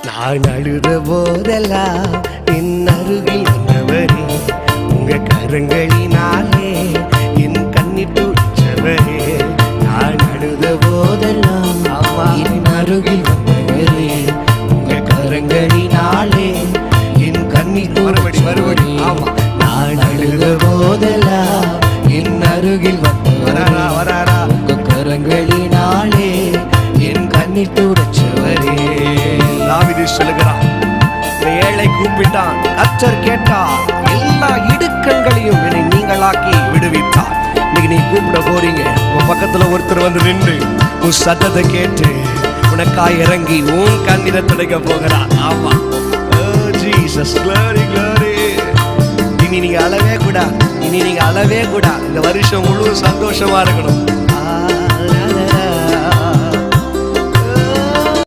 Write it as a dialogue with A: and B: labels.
A: நான் அழுத போதெல்லாம் என் அருகில் வந்தவரே, உங்க கரங்களினாலே என் கண்ணீர் துடைச்சவரே. நான் அழுத போதெல்லாம் என் அருகில் வந்தவரே, உங்க கரங்களினாலே என் கண்ணீர் துடைச்சவரே. நான் அழுத போதெல்லாம் என் அருகில் வந்தவரே, உங்க கரங்களினாலே என் கண்ணீர் துடைச்சவரே. தாவீது சொல்லுகிறான், ஏழை கூப்பிட்டான், கர்த்தர் கேட்டார், எல்லா இடுக்கண்களையும் என்னை நீங்களாக்கி விடுவித்தார். இன்னைக்கு நீ கூப்பிட போறீங்க, உன் பக்கத்துல ஒருத்தர் வந்து நின்று உன் சத்தத்தை கேட்டு உனக்காய் இறங்கி உன் கண்ணீரை துடைக்க போகிறார். ஆமா, ஜீசஸ், glory, glory. இனி நீங்க அழவே கூடாது, இனி நீங்க அழவே கூடாது. இந்த வருஷம் முழு சந்தோஷமா இருக்கணும்.